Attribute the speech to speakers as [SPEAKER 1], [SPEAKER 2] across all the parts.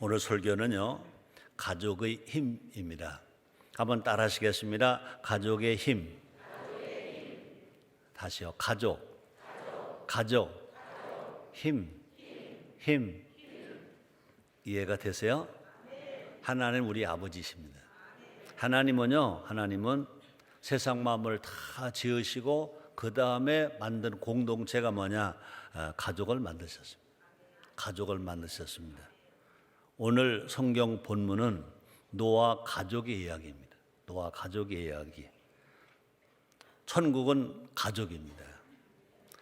[SPEAKER 1] 오늘 설교는요, 가족의 힘입니다. 한번 따라 하시겠습니다. 가족의 힘. 다시요. 가족. 힘. 이해가 되세요? 하나님 우리 아버지십니다. 하나님은 세상 만물을 다 지으시고 그 다음에 만든 공동체가 뭐냐? 가족을 만드셨습니다. 오늘 성경 본문은 노아 가족의 이야기입니다. 노아 가족의 이야기. 천국은 가족입니다.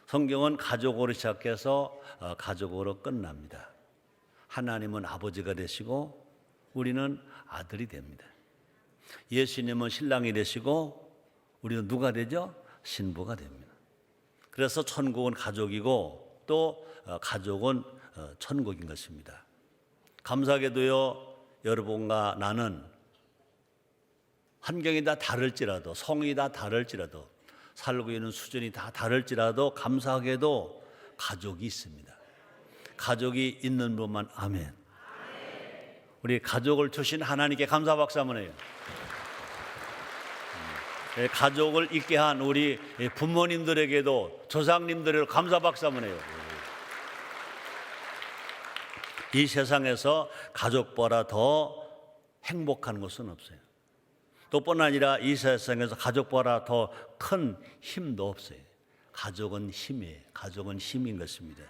[SPEAKER 1] 성경은 가족으로 시작해서 가족으로 끝납니다. 하나님은 아버지가 되시고 우리는 아들이 됩니다. 예수님은 신랑이 되시고 우리는 누가 되죠? 신부가 됩니다. 그래서 천국은 가족이고 또 가족은 천국인 것입니다. 감사하게도요, 여러분과 나는 환경이 다 다를지라도, 성이 다 다를지라도, 살고 있는 수준이 다 다를지라도 감사하게도 가족이 있습니다. 가족이 있는 분만 아멘. 우리 가족을 주신 하나님께 감사 박수 한번 해요. 가족을 있게 한 우리 부모님들에게도, 조상님들에게도 감사 박수 한번 해요. 이 세상에서 가족보다 더 행복한 것은 없어요. 또뿐 아니라 이 세상에서 가족보다 더 큰 힘도 없어요. 가족은 힘이에요. 가족은 힘인 것입니다.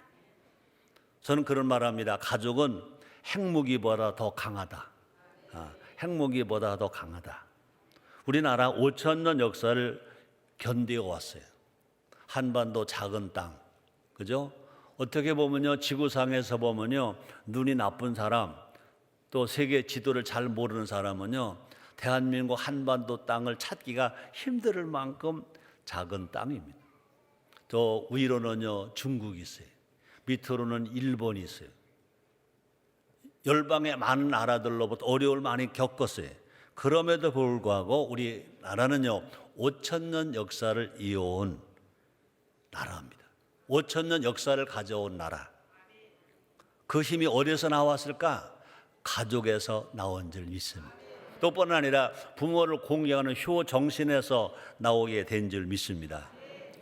[SPEAKER 1] 저는 그런 말합니다. 가족은 핵무기보다 더 강하다. 핵무기보다 더 강하다. 우리나라 5,000년 역사를 견디어 왔어요. 한반도 작은 땅, 그죠? 어떻게 보면요, 지구상에서 보면요, 눈이 나쁜 사람, 또 세계 지도를 잘 모르는 사람은요, 대한민국 한반도 땅을 찾기가 힘들 만큼 작은 땅입니다. 또 위로는요, 중국이 있어요. 밑으로는 일본이 있어요. 열방의 많은 나라들로부터 어려움을 많이 겪었어요. 그럼에도 불구하고 우리나라는요, 5,000년 역사를 이어온 나라입니다. 5,000년 역사를 가져온 나라. 그 힘이 어디서 나왔을까? 가족에서 나온 줄 믿습니다. 또뿐 아니라 부모를 공경하는 효 정신에서 나오게 된 줄 믿습니다.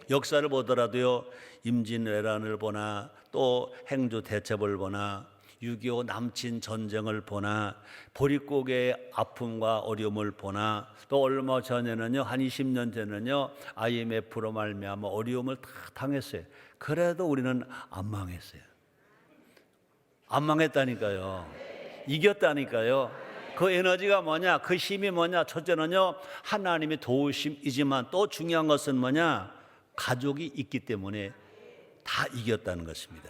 [SPEAKER 1] 역사를 보더라도요, 임진왜란을 보나 또 행주 대첩을 보나 6.25 남친 전쟁을 보나 보릿고개의 아픔과 어려움을 보나 또 얼마 전에는요, 한 20년 전에는요, IMF로 말미암아 어려움을 다 당했어요. 그래도 우리는 안 망했어요. 안 망했다니까요. 이겼다니까요. 그 에너지가 뭐냐? 그 힘이 뭐냐? 첫째는요, 하나님의 도우심이지만 또 중요한 것은 뭐냐? 가족이 있기 때문에 다 이겼다는 것입니다.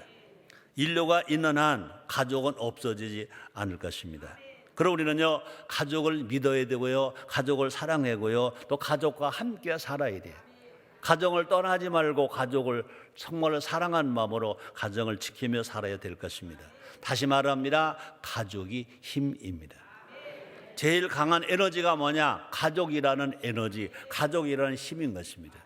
[SPEAKER 1] 인류가 있는 한 가족은 없어지지 않을 것입니다. 그럼 우리는요, 가족을 믿어야 되고요, 가족을 사랑하고요, 또 가족과 함께 살아야 돼요. 가정을 떠나지 말고 가족을 정말 사랑하는 마음으로 가정을 지키며 살아야 될 것입니다. 다시 말합니다. 가족이 힘입니다. 제일 강한 에너지가 뭐냐? 가족이라는 에너지, 가족이라는 힘인 것입니다.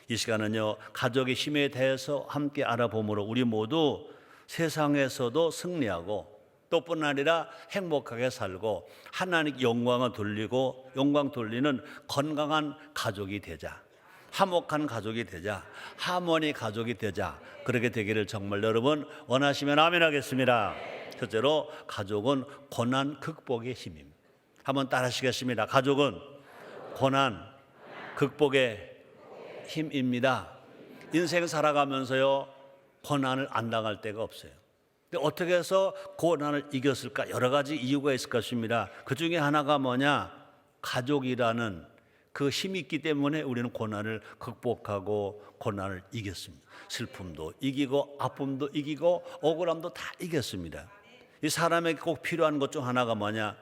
[SPEAKER 1] 이 시간은요, 가족의 힘에 대해서 함께 알아보므로 우리 모두 세상에서도 승리하고 또뿐 아니라 행복하게 살고 하나님께 영광을 돌리고 영광 돌리는 건강한 가족이 되자. 화목한 가족이 되자. 하모니 가족이 되자. 그렇게 되기를 정말 여러분 원하시면 아멘 하겠습니다. 첫째로 가족은 고난 극복의 힘입니다. 한번 따라 하시겠습니다. 가족은 고난 극복의 힘입니다. 인생 살아가면서요, 고난을 안 당할 때가 없어요. 근데 어떻게 해서 고난을 이겼을까? 여러 가지 이유가 있을 것입니다. 그 중에 하나가 뭐냐? 가족이라는 그 힘이 있기 때문에 우리는 고난을 극복하고 고난을 이겼습니다. 슬픔도 이기고 아픔도 이기고 억울함도 다 이겼습니다. 이 사람에게 꼭 필요한 것 중 하나가 뭐냐?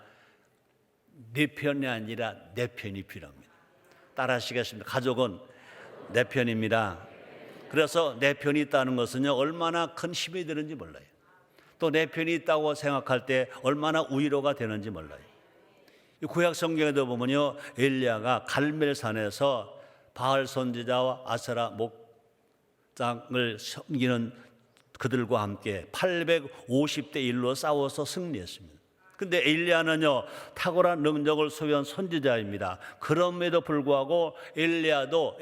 [SPEAKER 1] 내 편이 아니라 내 편이 필요합니다. 따라 하시겠습니다. 가족은 내 편입니다. 그래서 내 편이 있다는 것은요, 얼마나 큰 힘이 되는지 몰라요. 또 내 편이 있다고 생각할 때 얼마나 위로가 되는지 몰라요. 구약 성경에도 보면요, 엘리야가 갈멜산에서 바알 선지자와 아세라 목장을 섬기는 그들과 함께 850대 1로 싸워서 승리했습니다. 근데 엘리야는요, 탁월한 능력을 소유한 선지자입니다. 그럼에도 불구하고 엘리야도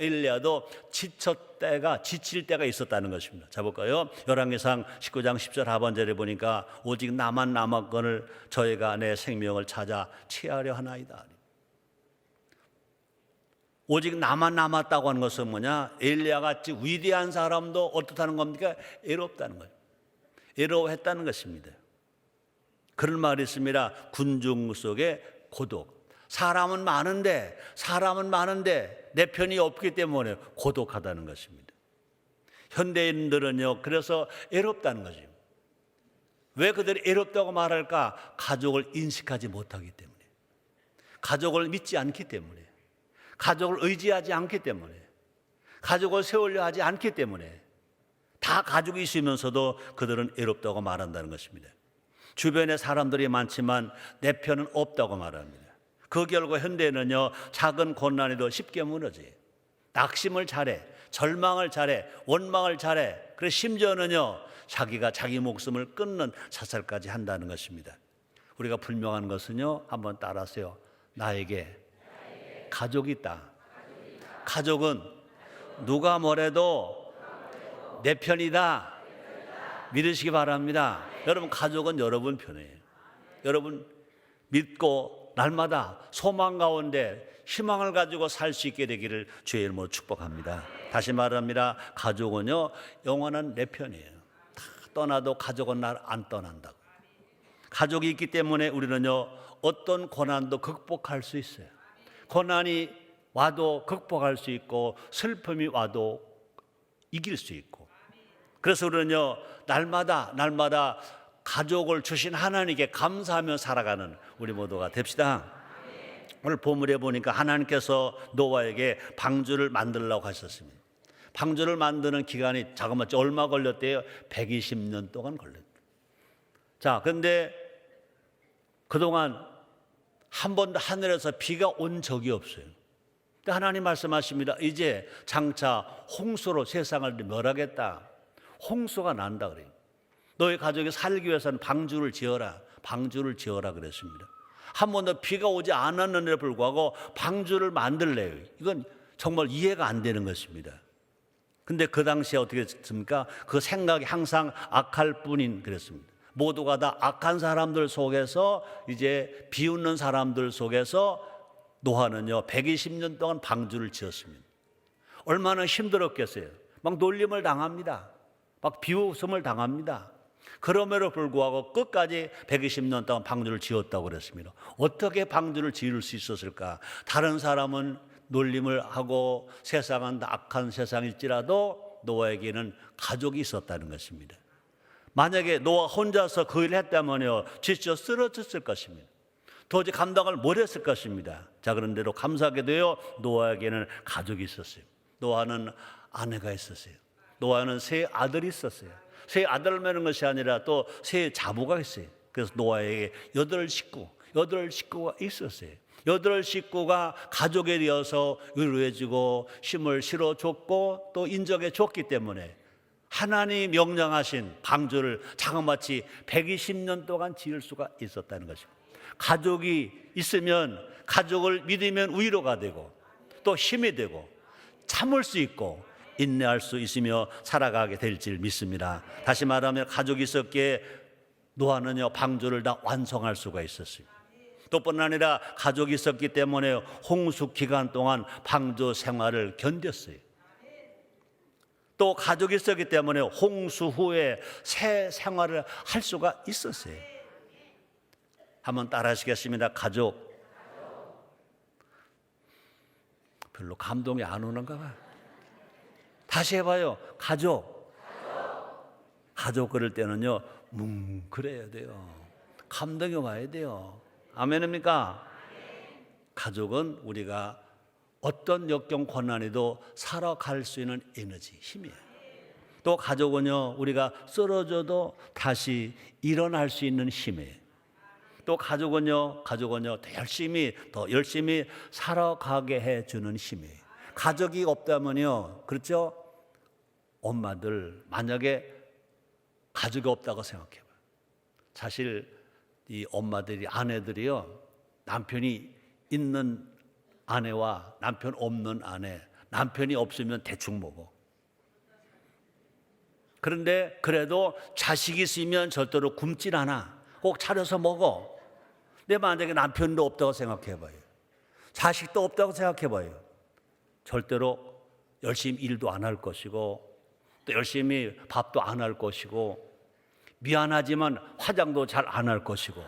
[SPEAKER 1] 지칠 때가 있었다는 것입니다. 자 볼까요? 열왕기상 19장 10절 하반절에 보니까 오직 나만 남았거늘 저희가 내 생명을 찾아 취하려 하나이다. 오직 나만 남았다고 하는 것은 뭐냐? 엘리야같이 위대한 사람도 어떻다는 겁니까? 애롭다는 거예요. 애로워했다는 것입니다. 그런 말이 있습니다. 군중 속에 고독. 사람은 많은데 내 편이 없기 때문에 고독하다는 것입니다. 현대인들은요, 그래서 애롭다는 거죠. 왜 그들이 애롭다고 말할까? 가족을 인식하지 못하기 때문에, 가족을 믿지 않기 때문에, 가족을 의지하지 않기 때문에, 가족을 세우려 하지 않기 때문에, 다 가족이 있으면서도 그들은 애롭다고 말한다는 것입니다. 주변에 사람들이 많지만 내 편은 없다고 말합니다. 그 결과 현대는요, 작은 고난에도 쉽게 무너져요. 낙심을 잘해, 절망을 잘해, 원망을 잘해. 그래서 심지어는요, 자기가 자기 목숨을 끊는 자살까지 한다는 것입니다. 우리가 분명한 것은요, 한번 따라하세요. 나에게 가족이 있다. 가족은 누가 뭐래도 내 편이다. 믿으시기 바랍니다. 여러분, 가족은 여러분 편이에요. 여러분 믿고 날마다 소망 가운데 희망을 가지고 살 수 있게 되기를 주의 이름으로 축복합니다. 다시 말합니다. 가족은요, 영원한 내 편이에요. 다 떠나도 가족은 날 안 떠난다고. 가족이 있기 때문에 우리는요, 어떤 고난도 극복할 수 있어요. 고난이 와도 극복할 수 있고, 슬픔이 와도 이길 수 있고. 그래서 우리는요, 날마다 가족을 주신 하나님께 감사하며 살아가는 우리 모두가 됩시다. 오늘 본문에 보니까 하나님께서 노아에게 방주를 만들라고 하셨습니다. 방주를 만드는 기간이 자그마치 얼마 걸렸대요? 120년 동안 걸렸대요. 자, 근데 그동안 한 번도 하늘에서 비가 온 적이 없어요. 근데 하나님 말씀하십니다. 이제 장차 홍수로 세상을 멸하겠다. 홍수가 난다 그래요. 너희 가족이 살기 위해서는 방주를 지어라 그랬습니다. 한 번도 비가 오지 않았는데도 불구하고 방주를 만들래요. 이건 정말 이해가 안 되는 것입니다. 근데 그 당시에 어떻게 했습니까? 그 생각이 항상 악할 뿐인 그랬습니다. 모두가 다 악한 사람들 속에서, 이제 비웃는 사람들 속에서 노아는요, 120년 동안 방주를 지었습니다. 얼마나 힘들었겠어요. 막 놀림을 당합니다. 막 비웃음을 당합니다. 그럼에도 불구하고 끝까지 120년 동안 방주를 지었다고 그랬습니다. 어떻게 방주를 지을 수 있었을까? 다른 사람은 놀림을 하고 세상은 악한 세상일지라도 노아에게는 가족이 있었다는 것입니다. 만약에 노아 혼자서 그 일을 했다면요, 지쳐 쓰러졌을 것입니다. 도저히 감당을 못했을 것입니다. 자, 그런데도 감사하게도요, 노아에게는 가족이 있었어요. 노아는 아내가 있었어요. 노아는 세 아들이 있었어요. 세 아들을 맺는 것이 아니라 또 세 자부가 있어요. 그래서 노아에게 8식구가 있었어요. 8식구가 가족에 되어서 위로해주고 힘을 실어줬고 또 인정해줬기 때문에 하나님이 명령하신 방주를 자그마치 120년 동안 지을 수가 있었다는 것입니다. 가족이 있으면, 가족을 믿으면 위로가 되고 또 힘이 되고 참을 수 있고 인내할 수 있으며 살아가게 될 줄 믿습니다. 다시 말하면 가족이 있었기에 노아는요, 방주를 다 완성할 수가 있었어요. 또 뿐 아니라 가족이 있었기 때문에 홍수 기간 동안 방주 생활을 견뎠어요. 또 가족이 있었기 때문에 홍수 후에 새 생활을 할 수가 있었어요. 한번 따라 하시겠습니다. 가족. 별로 감동이 안 오는가 봐요. 다시 해봐요. 가족. 그럴 때는요, 뭉클해야 돼요. 감동이 와야 돼요. 아멘입니까? 가족은 우리가 어떤 역경 고난에도 살아갈 수 있는 에너지, 힘이에요. 또 가족은요, 우리가 쓰러져도 다시 일어날 수 있는 힘이에요. 또 가족은요, 더 열심히 살아가게 해주는 힘이에요. 가족이 없다면요, 그렇죠? 엄마들 만약에 가족이 없다고 생각해봐요. 사실 이 엄마들이, 아내들이요, 남편이 있는 아내와 남편 없는 아내, 남편이 없으면 대충 먹어. 그런데 그래도 자식이 있으면 절대로 굶질 않아. 꼭 차려서 먹어. 근데 만약에 남편도 없다고 생각해봐요. 자식도 없다고 생각해봐요. 절대로 열심히 일도 안 할 것이고, 또 열심히 밥도 안 할 것이고, 미안하지만 화장도 잘 안 할 것이고,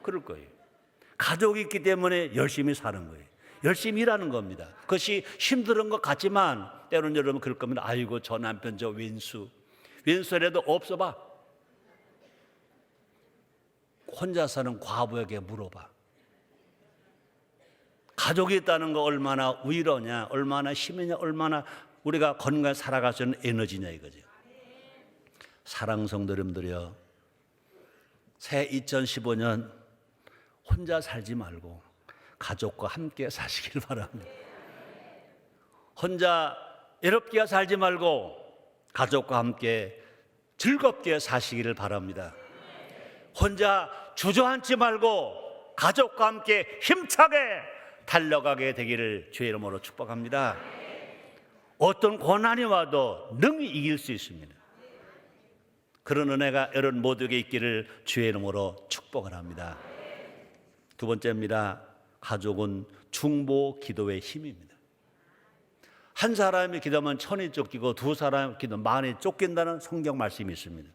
[SPEAKER 1] 그럴 거예요. 가족이 있기 때문에 열심히 사는 거예요. 열심히 일하는 겁니다. 그것이 힘든 것 같지만 때로는 여러분 그럴 겁니다. 아이고, 저 남편 저 왼수라도 없어봐. 혼자 사는 과부에게 물어봐. 가족이 있다는 거 얼마나 위로냐, 얼마나 힘이냐, 얼마나 우리가 건강하게 살아갈 수 있는 에너지냐 이거죠. 사랑 성도 여러분들이요, 새 2015년 혼자 살지 말고 가족과 함께 사시길 바랍니다. 혼자 외롭게 살지 말고 가족과 함께 즐겁게 사시기를 바랍니다. 혼자 주저앉지 말고 가족과 함께 힘차게 달려가게 되기를 주의 이름으로 축복합니다. 어떤 고난이 와도 능히 이길 수 있습니다. 그런 은혜가 여러분 모두에게 있기를 주의 이름으로 축복을 합니다. 두 번째입니다. 가족은 중보 기도의 힘입니다. 한 사람이 기도하면 천이 쫓기고 두 사람이 기도하면 만이 쫓긴다는 성경 말씀이 있습니다.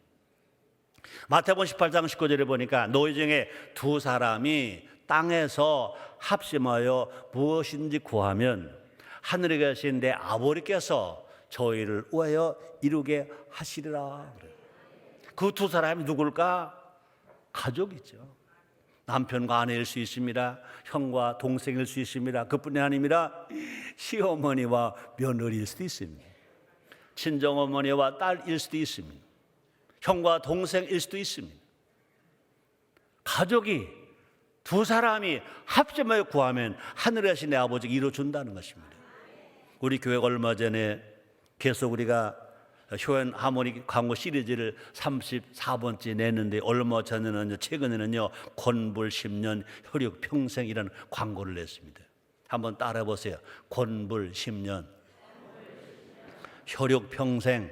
[SPEAKER 1] 마태복음 18장 19절에 보니까 너희 중에 두 사람이 땅에서 합심하여 무엇인지 구하면 하늘에 계신 내 아버지께서 저희를 위하여 이루게 하시리라. 그 두 사람이 누굴까? 가족이죠. 남편과 아내일 수 있습니다. 형과 동생일 수 있습니다. 그뿐이 아닙니다. 시어머니와 며느리일 수도 있습니다. 친정어머니와 딸일 수도 있습니다. 형과 동생일 수도 있습니다. 가족이 두 사람이 합심하여 구하면 하늘에 계신 내 아버지가 이루어준다는 것입니다. 우리 교회가 얼마 전에 계속 우리가 효연 하모니 광고 시리즈를 34번째 냈는데 얼마 전에는 최근에는요 권불 10년 효력 평생이라는 광고를 냈습니다. 한번 따라해 보세요. 권불 10년 효력 평생.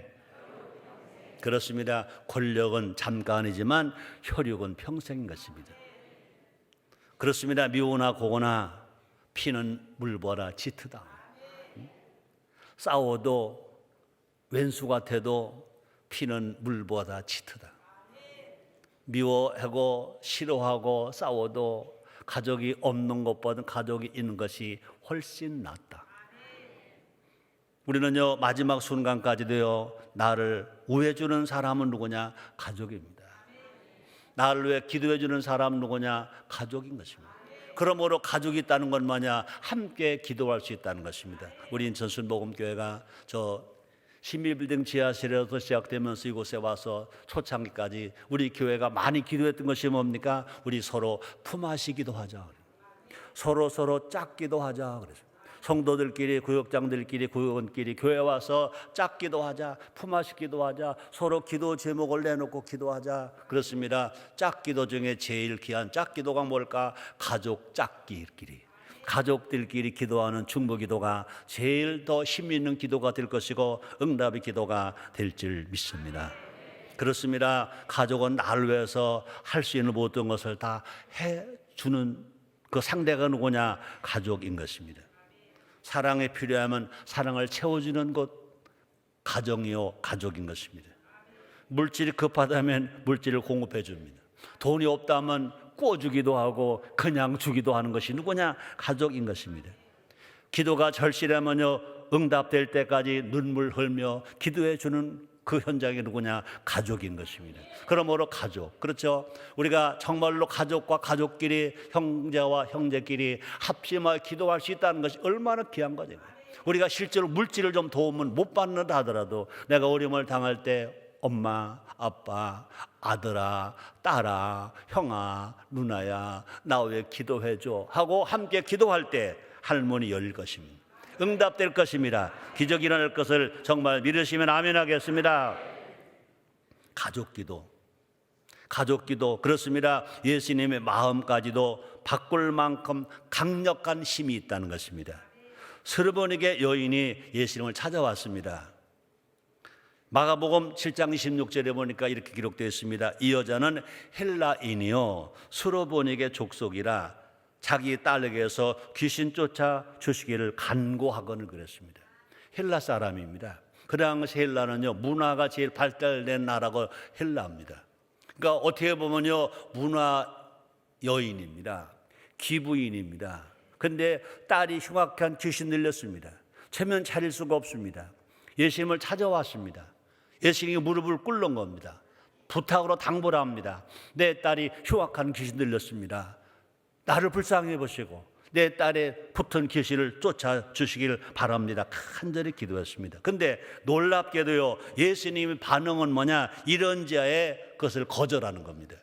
[SPEAKER 1] 그렇습니다. 권력은 잠깐이지만 효력은 평생인 것입니다. 그렇습니다. 미우나 고거나 피는 물보다 짙으다. 싸워도 왼수 같아도 피는 물보다 짙으다. 미워하고 싫어하고 싸워도 가족이 없는 것보다 가족이 있는 것이 훨씬 낫다. 우리는요 마지막 순간까지도요 나를 우애해주는 사람은 누구냐? 가족입니다. 나를 위해 기도해주는 사람은 누구냐? 가족인 것입니다. 그러므로 가족이 있다는 건 뭐냐? 함께 기도할 수 있다는 것입니다. 우리 인천 순복음교회가 저 신비빌딩 지하실에서 시작되면서 이곳에 와서 초창기까지 우리 교회가 많이 기도했던 것이 뭡니까? 우리 서로 품앗이 기도하자. 서로 짝 기도하자. 그래서 성도들끼리, 구역장들끼리, 구역원끼리 교회 와서 짝 기도하자, 품앗이 기도하자, 서로 기도 제목을 내놓고 기도하자. 그렇습니다. 짝 기도 중에 제일 귀한 짝 기도가 뭘까? 가족 짝끼리. 가족들끼리 기도하는 중보 기도가 제일 더 힘 있는 기도가 될 것이고 응답의 기도가 될 줄 믿습니다. 그렇습니다. 가족은 나를 위해서 할 수 있는 모든 것을 다 해주는 그 상대가 누구냐? 가족인 것입니다. 사랑이 필요하면 사랑을 채워주는 것 가정이요 가족인 것입니다. 물질이 급하다면 물질을 공급해 줍니다. 돈이 없다면 꿔주기도 하고 그냥 주기도 하는 것이 누구냐? 가족인 것입니다. 기도가 절실하면요 응답될 때까지 눈물 흘며 기도해 주는 그 현장이 누구냐? 가족인 것입니다. 그러므로 가족, 그렇죠? 우리가 정말로 가족과 가족끼리, 형제와 형제끼리 합심하여 기도할 수 있다는 것이 얼마나 귀한 거죠. 우리가 실제로 물질을 좀 도움은 못 받는다 하더라도 내가 어려움을 당할 때 엄마, 아빠, 아들아, 딸아, 형아, 누나야, 나 왜 기도해줘 하고 함께 기도할 때 할문이 열릴 것입니다. 응답될 것입니다. 기적이 일어날 것을 정말 믿으시면 아멘 하겠습니다. 가족 기도. 가족 기도, 그렇습니다. 예수님의 마음까지도 바꿀 만큼 강력한 힘이 있다는 것입니다. 스르보니게 여인이 예수님을 찾아왔습니다. 마가복음 7장 26절에 보니까 이렇게 기록되어 있습니다. 이 여자는 헬라인이요 스르보니게 족속이라 자기 딸에게서 귀신 쫓아 주시기를 간구하거늘 그랬습니다. 헬라 사람입니다. 그 당시 헬라는요 문화가 제일 발달된 나라가 헬라입니다. 그러니까 어떻게 보면요 문화 여인입니다. 기부인입니다. 근데 딸이 흉악한 귀신 들렸습니다. 체면 차릴 수가 없습니다. 예수님을 찾아왔습니다. 예수님이 무릎을 꿇는 겁니다. 부탁으로 당부를 합니다. 내 딸이 흉악한 귀신 들렸습니다. 나를 불쌍히 보시고 내 딸의 붙은 귀신을 쫓아주시길 바랍니다. 간절히 기도했습니다. 근데 놀랍게도요 예수님의 반응은 뭐냐, 이런 자의 것을 거절하는 겁니다.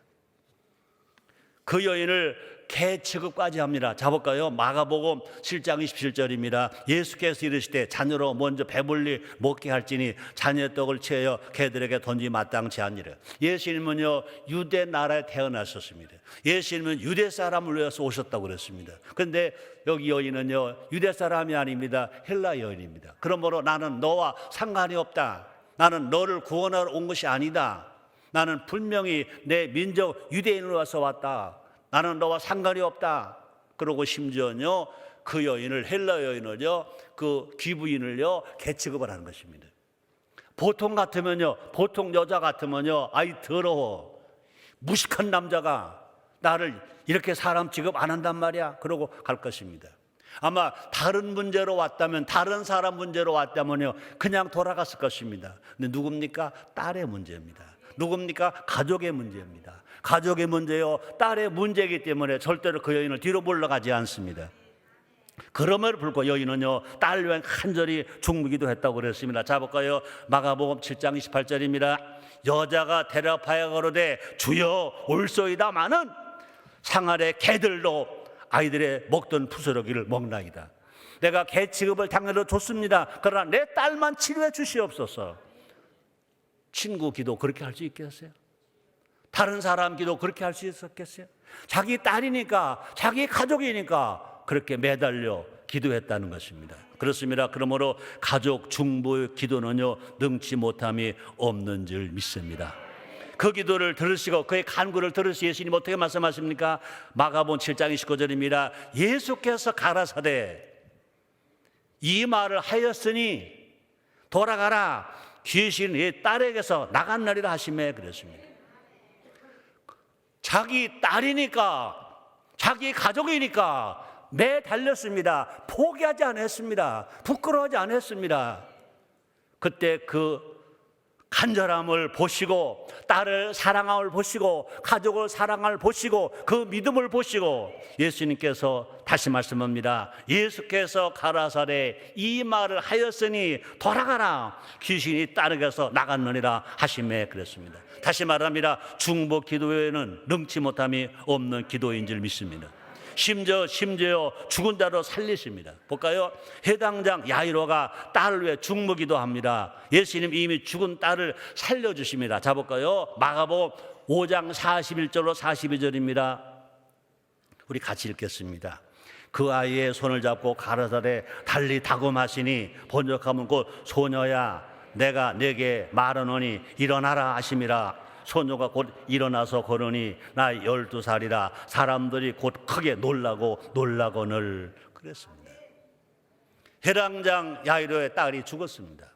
[SPEAKER 1] 그 여인을 개 취급까지 합니다. 자볼까요? 마가복음 7장 27절입니다. 예수께서 이르시되 자녀로 먼저 배불리 먹게 할지니 자녀의 떡을 채여 개들에게 던지 마땅치 아니라. 예수님은요 유대 나라에 태어나셨습니다. 예수님은 유대 사람을 위해서 오셨다고 그랬습니다. 그런데 여기 여인은요 유대 사람이 아닙니다. 헬라 여인입니다. 그러므로 나는 너와 상관이 없다. 나는 너를 구원하러 온 것이 아니다. 나는 분명히 내 민족 유대인으로 와서 왔다. 나는 너와 상관이 없다. 그러고 심지어는요 그 여인을, 헬라 여인을요, 그 귀부인을요 개취급을 하는 것입니다. 보통 같으면요, 보통 여자 같으면요, 아이 더러워, 무식한 남자가 나를 이렇게 사람 취급 안 한단 말이야, 그러고 갈 것입니다. 아마 다른 문제로 왔다면, 다른 사람 문제로 왔다면요 그냥 돌아갔을 것입니다. 근데 누굽니까? 딸의 문제입니다. 누굽니까? 가족의 문제입니다. 가족의 문제요, 딸의 문제이기 때문에 절대로 그 여인을 뒤로 물러가지 않습니다. 그럼에도 불구하고 여인은요 딸 위한 간절히 중무기도 했다고 그랬습니다. 자 볼까요? 마가복음 7장 28절입니다. 여자가 대답하여 가로되 주여 올소이다마는 상 아래 개들도 아이들의 먹던 부스러기를 먹나이다. 내가 개 취급을 당연히 좋습니다. 그러나 내 딸만 치료해 주시옵소서. 친구 기도 그렇게 할 수 있겠어요? 다른 사람 기도 그렇게 할 수 있었겠어요? 자기 딸이니까, 자기 가족이니까 그렇게 매달려 기도했다는 것입니다. 그렇습니다. 그러므로 가족 중보의 기도는요 능치 못함이 없는 줄 믿습니다. 그 기도를 들으시고 그의 간구를 들으시 예수님 어떻게 말씀하십니까? 마가복음 7장 29절입니다. 예수께서 가라사대 이 말을 하였으니 돌아가라, 귀신이 네 딸에게서 나갔나리라 하시매 그랬습니다. 자기 딸이니까, 자기 가족이니까 매달렸습니다. 포기하지 않았습니다. 부끄러워하지 않았습니다. 그때 그 간절함을 보시고, 딸을 사랑함을 보시고, 가족을 사랑함을 보시고, 그 믿음을 보시고 예수님께서 다시 말씀합니다. 예수께서 가라사대 이 말을 하였으니 돌아가라, 귀신이 딸에게서 나갔느니라 하시매 그랬습니다. 다시 말합니다. 중보 기도에는 능치 못함이 없는 기도인 줄 믿습니다. 심지어 죽은 자로 살리십니다. 볼까요? 해당장 야이로가 딸을 위해 중무기도 합니다. 예수님 이미 죽은 딸을 살려주십니다. 자 볼까요? 마가복음 5장 41절로 42절입니다. 우리 같이 읽겠습니다. 그 아이의 손을 잡고 가라사대 달리 다금하시니 번역하면 곧 소녀야 내가 내게 말하노니 일어나라 하심이라. 소녀가 곧 일어나서 걸으니 나 12살이라. 사람들이 곧 크게 놀라거늘 그랬습니다. 해당장 야이로의 딸이 죽었습니다.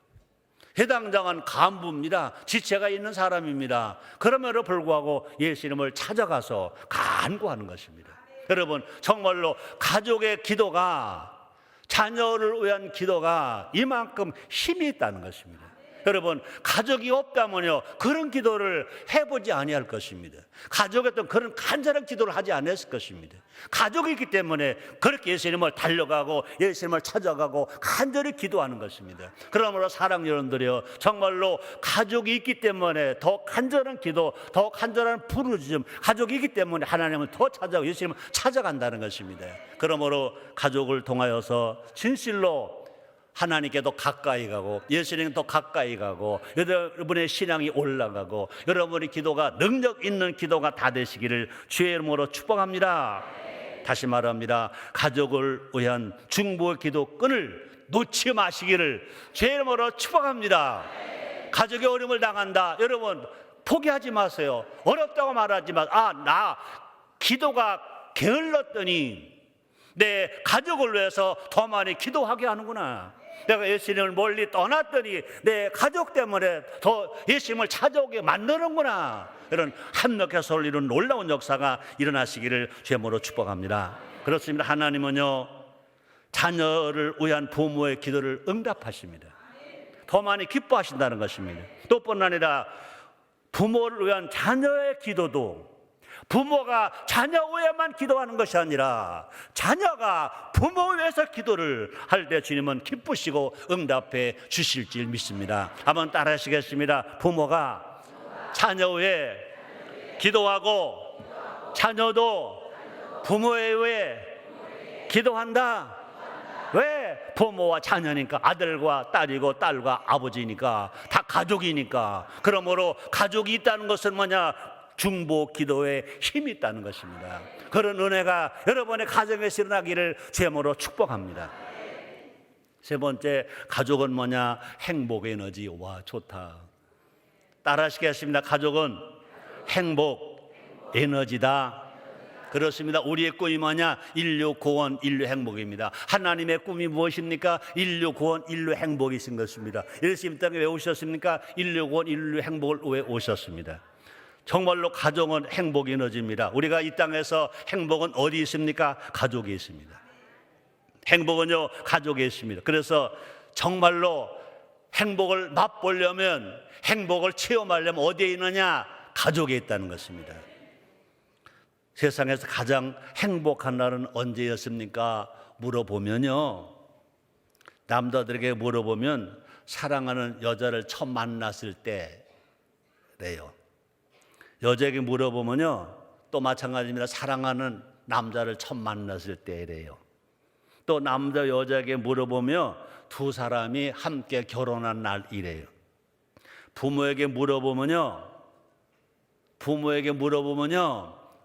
[SPEAKER 1] 해당장은 간부입니다. 지체가 있는 사람입니다. 그럼에도 불구하고 예수님을 찾아가서 간구하는 것입니다. 여러분 정말로 가족의 기도가, 자녀를 위한 기도가 이만큼 힘이 있다는 것입니다. 여러분 가족이 없다면요 그런 기도를 해보지 아니할 것입니다. 가족이 없다면 그런 간절한 기도를 하지 않았을 것입니다. 가족이 있기 때문에 그렇게 예수님을 달려가고 예수님을 찾아가고 간절히 기도하는 것입니다. 그러므로 사랑 여러분들이요, 정말로 가족이 있기 때문에 더 간절한 기도, 더 간절한 부르짖음, 가족이 있기 때문에 하나님을 더 찾아가고 예수님을 찾아간다는 것입니다. 그러므로 가족을 통하여서 진실로 하나님께 더 가까이 가고 예수님께 더 가까이 가고 여러분의 신앙이 올라가고 여러분의 기도가 능력 있는 기도가 다 되시기를 주의 이름으로 축복합니다. 다시 말합니다. 가족을 위한 중보의 기도 끈을 놓지 마시기를 주의 이름으로 축복합니다. 가족이 어려움을 당한다. 여러분 포기하지 마세요. 어렵다고 말하지 마세요. 나 기도가 게을렀더니 내 가족을 위해서 더 많이 기도하게 하는구나. 내가 예수님을 멀리 떠났더니 내 가족 때문에 더 예수님을 찾아오게 만드는구나. 이런 합력해서 이런 놀라운 역사가 일어나시기를 주님으로 축복합니다. 그렇습니다. 하나님은요 자녀를 위한 부모의 기도를 응답하십니다. 더 많이 기뻐하신다는 것입니다. 또 뿐 아니라 부모를 위한 자녀의 기도도 부모가 자녀 위해만 기도하는 것이 아니라 자녀가 부모 위해서 기도를 할 때 주님은 기쁘시고 응답해 주실 줄 믿습니다. 한번 따라 하시겠습니다. 부모가 자녀 위해 기도하고 자녀도 부모에 위해 기도한다. 왜? 부모와 자녀니까, 아들과 딸이고 딸과 아버지니까, 다 가족이니까. 그러므로 가족이 있다는 것은 뭐냐? 중보 기도에 힘이 있다는 것입니다. 그런 은혜가 여러분의 가정에서 일어나기를 주님으로 축복합니다. 세 번째, 가족은 뭐냐? 행복의 에너지. 와, 좋다. 따라 하시겠습니다. 가족은 행복 에너지다. 그렇습니다. 우리의 꿈이 뭐냐? 인류 구원, 인류 행복입니다. 하나님의 꿈이 무엇입니까? 인류 구원, 인류 행복이신 것입니다. 예수님 땅에 왜 오셨습니까? 인류 구원, 인류 행복을 왜 오셨습니다. 정말로 가정은 행복 에너지입니다. 우리가 이 땅에서 행복은 어디 있습니까? 가족에 있습니다. 행복은요 가족에 있습니다. 그래서 정말로 행복을 맛보려면, 행복을 체험하려면 어디에 있느냐? 가족에 있다는 것입니다. 세상에서 가장 행복한 날은 언제였습니까? 물어보면요, 남자들에게 물어보면 사랑하는 여자를 처음 만났을 때래요. 여자에게 물어보면요 또 마찬가지입니다. 사랑하는 남자를 처음 만났을 때래요. 또 남자 여자에게 물어보면 두 사람이 함께 결혼한 날이래요. 부모에게 물어보면요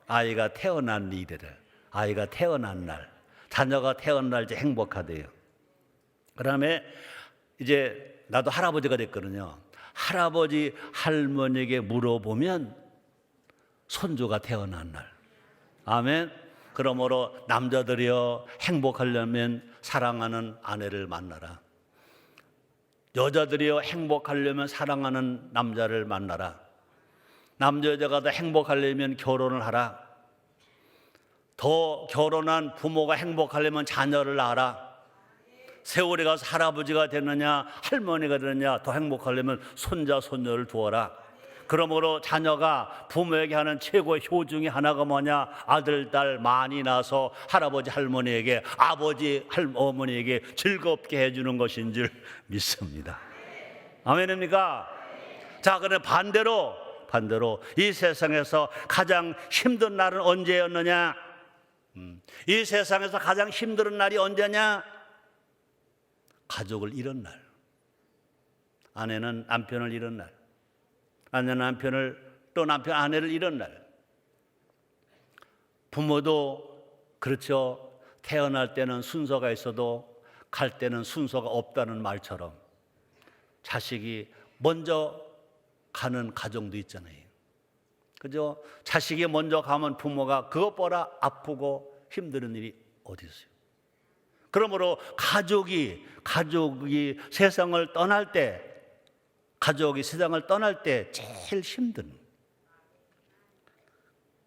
[SPEAKER 1] 아이가 태어난 일이래. 아이가 태어난 날, 자녀가 태어날 때 행복하대요. 그다음에 이제 나도 할아버지가 됐거든요. 할아버지 할머니에게 물어보면 손주가 태어난 날. 아멘. 그러므로 남자들이여 행복하려면 사랑하는 아내를 만나라. 여자들이여 행복하려면 사랑하는 남자를 만나라. 남자 여자가 더 행복하려면 결혼을 하라. 더 결혼한 부모가 행복하려면 자녀를 낳아라. 세월이 가서 할아버지가 되느냐 할머니가 되느냐 더 행복하려면 손자 손녀를 두어라. 그러므로 자녀가 부모에게 하는 최고의 효 중에 하나가 뭐냐? 아들, 딸 많이 낳아서 할아버지, 할머니에게, 아버지, 어머니에게 즐겁게 해주는 것인 줄 믿습니다. 아멘입니까? 자, 그럼 반대로 이 세상에서 가장 힘든 날은 언제였느냐? 이 세상에서 가장 힘든 날이 언제냐? 가족을 잃은 날. 아내는 남편을 잃은 날. 아내는 남편을, 또 남편 아내를 잃은 날. 부모도 그렇죠. 태어날 때는 순서가 있어도 갈 때는 순서가 없다는 말처럼 자식이 먼저 가는 가정도 있잖아요. 그죠? 자식이 먼저 가면 부모가 그것보다 아프고 힘든 일이 어디 있어요? 그러므로 가족이 세상을 떠날 때, 가족이 세상을 떠날 때 제일 힘든,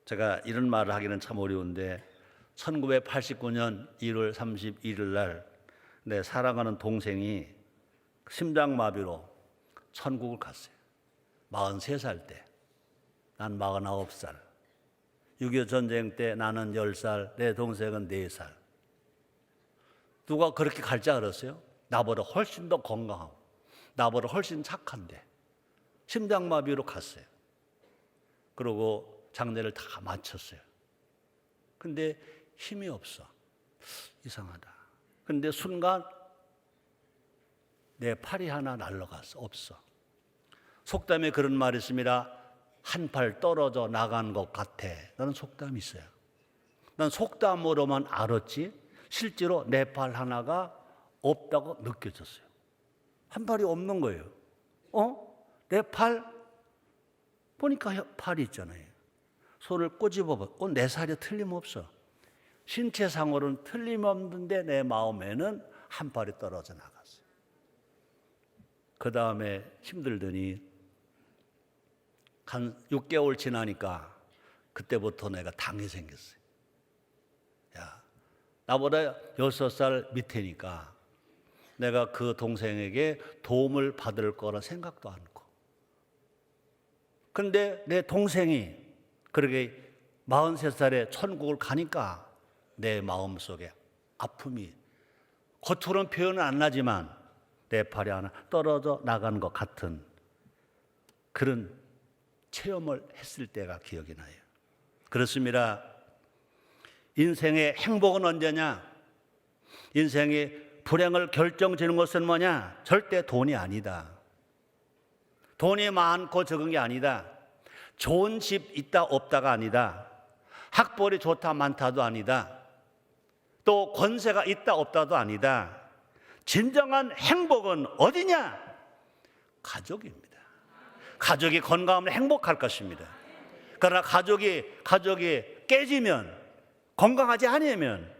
[SPEAKER 1] 제가 이런 말을 하기는 참 어려운데 1989년 1월 31일 날 내 사랑하는 동생이 심장마비로 천국을 갔어요. 43살 때, 난 49살. 6.25 전쟁 때 나는 10살, 내 동생은 4살. 누가 그렇게 갈 줄 알았어요? 나보다 훨씬 더 건강하고 나보다 훨씬 착한데 심장마비로 갔어요. 그리고 장례를 다 마쳤어요. 근데 힘이 없어. 이상하다. 근데 순간 내 팔이 하나 날라갔어. 없어. 속담에 그런 말이 있습니다. 한 팔 떨어져 나간 것 같아. 라는 속담이 있어요. 난 속담으로만 알았지 실제로 내 팔 하나가 없다고 느껴졌어요. 한 팔이 없는 거예요. 내 팔 보니까 팔이 있잖아요. 손을 꼬집어 봐. 내 살이 틀림없어. 신체상으로는 틀림없는데 내 마음에는 한 팔이 떨어져 나갔어요. 그 다음에 힘들더니 한 6개월 지나니까 그때부터 내가 당이 생겼어요. 야, 나보다 6살 밑이니까 내가 그 동생에게 도움을 받을 거라 생각도 않고. 그런데 내 동생이 그렇게 43살에 천국을 가니까 내 마음속에 아픔이 겉으로는 표현은 안 나지만 내 팔이 하나 떨어져 나간 것 같은 그런 체험을 했을 때가 기억이 나요. 그렇습니다. 인생의 행복은 언제냐? 인생의 불행을 결정지는 것은 뭐냐? 절대 돈이 아니다. 돈이 많고 적은 게 아니다. 좋은 집 있다 없다가 아니다. 학벌이 좋다 많다도 아니다. 또 권세가 있다 없다도 아니다. 진정한 행복은 어디냐? 가족입니다. 가족이 건강하면 행복할 것입니다. 그러나 가족이 깨지면, 건강하지 않으면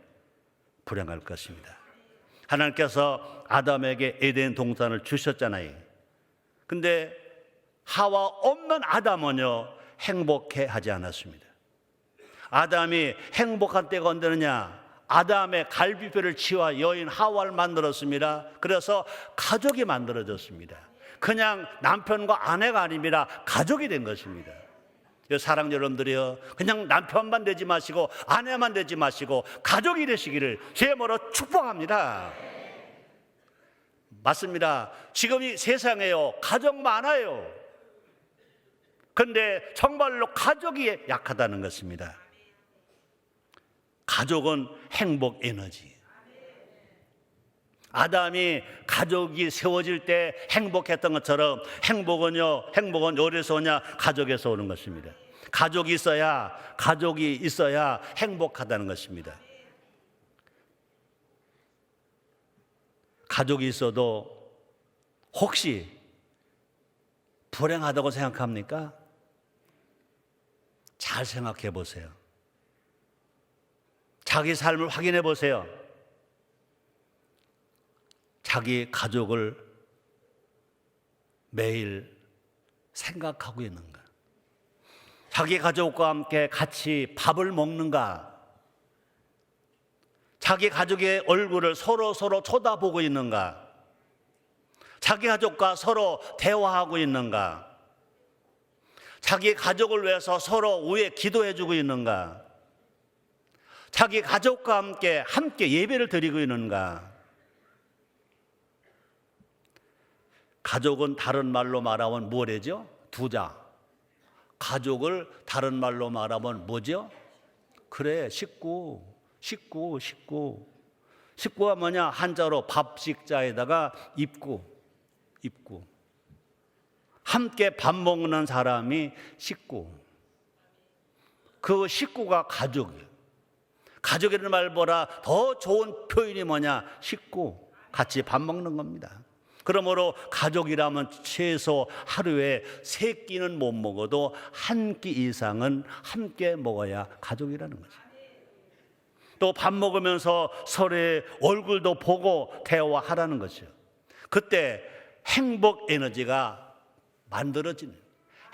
[SPEAKER 1] 불행할 것입니다. 하나님께서 아담에게 에덴 동산을 주셨잖아요. 근데 하와 없는 아담은요 행복해 하지 않았습니다. 아담이 행복한 때가 언제느냐? 아담의 갈비뼈를 치워 여인 하와를 만들었습니다. 그래서 가족이 만들어졌습니다. 그냥 남편과 아내가 아닙니다. 가족이 된 것입니다. 사랑 여러분들이요, 그냥 남편만 되지 마시고 아내만 되지 마시고 가족이 되시기를 제모로 축복합니다. 맞습니다. 지금 이 세상에요 가족 많아요. 그런데 정말로 가족이 약하다는 것입니다. 가족은 행복 에너지. 아담이 가족이 세워질 때 행복했던 것처럼 행복은 어디서 오냐? 가족에서 오는 것입니다. 가족이 있어야 행복하다는 것입니다. 가족이 있어도 혹시 불행하다고 생각합니까? 잘 생각해 보세요. 자기 삶을 확인해 보세요. 자기 가족을 매일 생각하고 있는가? 자기 가족과 함께 같이 밥을 먹는가? 자기 가족의 얼굴을 서로 쳐다보고 있는가? 자기 가족과 서로 대화하고 있는가? 자기 가족을 위해서 서로 위에 기도해 주고 있는가? 자기 가족과 함께 예배를 드리고 있는가? 가족은 다른 말로 말하면 뭐래죠? 두자. 가족을 다른 말로 말하면 뭐죠? 그래, 식구. 식구가 뭐냐? 한자로 밥식자에다가 입구. 함께 밥 먹는 사람이 식구. 그 식구가 가족이에요. 가족이라는 말보다 더 좋은 표현이 뭐냐? 식구. 같이 밥 먹는 겁니다. 그러므로 가족이라면 최소 하루에 3끼는 못 먹어도 1끼 이상은 함께 먹어야 가족이라는 거죠. 또 밥 먹으면서 서로의 얼굴도 보고 대화하라는 거죠. 그때 행복 에너지가 만들어지는,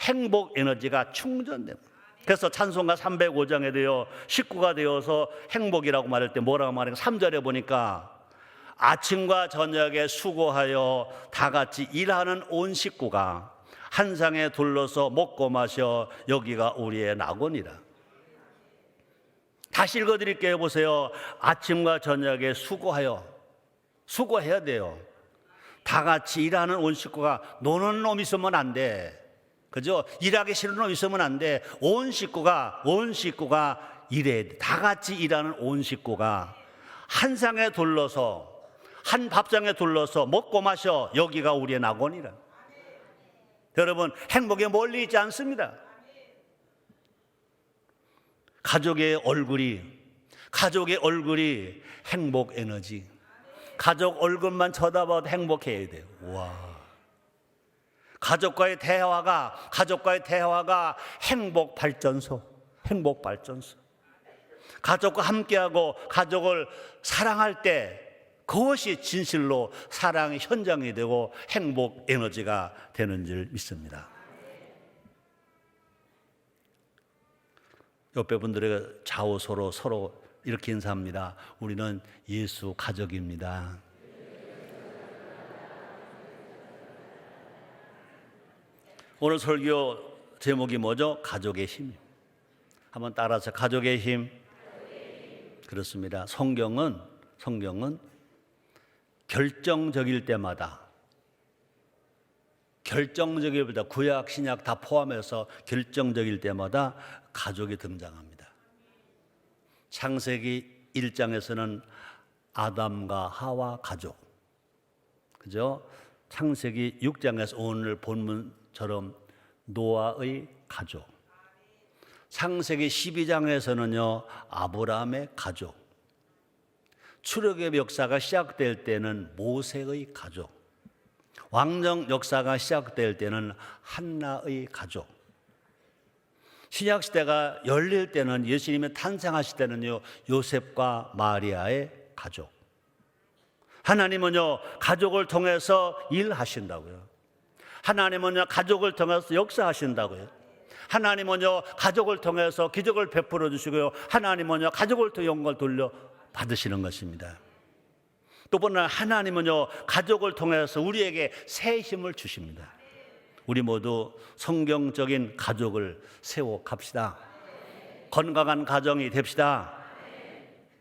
[SPEAKER 1] 행복 에너지가 충전됩니다. 그래서 찬송가 305장에도요 식구가 되어서 행복이라고 말할 때 뭐라고 말해요? 3절에 보니까 아침과 저녁에 수고하여 다 같이 일하는 온 식구가 한 상에 둘러서 먹고 마셔 여기가 우리의 낙원이라. 다시 읽어드릴게요. 보세요. 아침과 저녁에 수고해야 돼요. 다 같이 일하는 온 식구가, 노는 놈 있으면 안 돼. 그죠? 일하기 싫은 놈 있으면 안 돼. 온 식구가 일해야 돼. 다 같이 일하는 온 식구가 한 상에 둘러서 한 밥상에 둘러서 먹고 마셔. 여기가 우리의 낙원이라. 여러분, 행복이 멀리 있지 않습니다. 가족의 얼굴이 행복 에너지. 가족 얼굴만 쳐다봐도 행복해야 돼요. 와. 가족과의 대화가 행복 발전소. 가족과 함께하고 가족을 사랑할 때 그것이 진실로 사랑의 현장이 되고 행복 에너지가 되는 줄 믿습니다. 옆에 분들에게 좌우서로 서로 이렇게 인사합니다. 우리는 예수 가족입니다. 오늘 설교 제목이 뭐죠? 가족의 힘. 한번 따라서 가족의 힘. 그렇습니다. 성경은 결정적일 때마다 구약 신약 다 포함해서 결정적일 때마다 가족이 등장합니다. 창세기 1장에서는 아담과 하와 가족, 그죠? 창세기 6장에서 오늘 본문처럼 노아의 가족, 창세기 12장에서는요 아브라함의 가족, 출애굽의 역사가 시작될 때는 모세의 가족, 왕정 역사가 시작될 때는 한나의 가족, 신약 시대가 열릴 때는 예수님이 탄생하실 때는요 요셉과 마리아의 가족. 하나님은요 가족을 통해서 일하신다고요. 하나님은요 가족을 통해서 역사하신다고요. 하나님은요 가족을 통해서 기적을 베풀어 주시고요. 하나님은요 가족을 통해 영광을 돌려 받으시는 것입니다. 또 번째 하나님은요 가족을 통해서 우리에게 새 힘을 주십니다. 우리 모두 성경적인 가족을 세워 갑시다. 건강한 가정이 됩시다.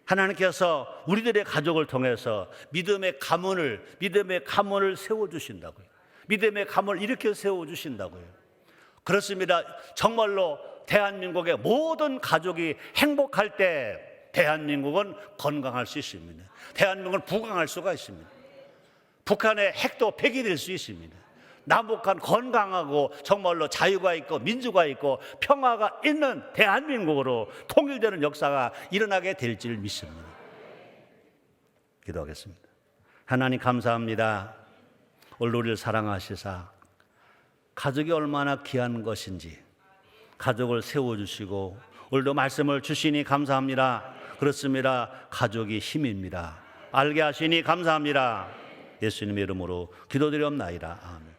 [SPEAKER 1] 하나님께서 우리들의 가족을 통해서 믿음의 가문을 세워 주신다고요. 믿음의 가문을 이렇게 세워 주신다고요. 그렇습니다. 정말로 대한민국의 모든 가족이 행복할 때 대한민국은 건강할 수 있습니다. 대한민국은 부강할 수가 있습니다. 북한의 핵도 폐기될 수 있습니다. 남북한 건강하고 정말로 자유가 있고 민주가 있고 평화가 있는 대한민국으로 통일되는 역사가 일어나게 될 줄 믿습니다. 기도하겠습니다. 하나님 감사합니다. 오늘 우리를 사랑하시사 가족이 얼마나 귀한 것인지 가족을 세워주시고 오늘도 말씀을 주시니 감사합니다. 그렇습니다. 가족이 힘입니다. 알게 하시니 감사합니다. 예수님의 이름으로 기도드리옵나이다. 아멘.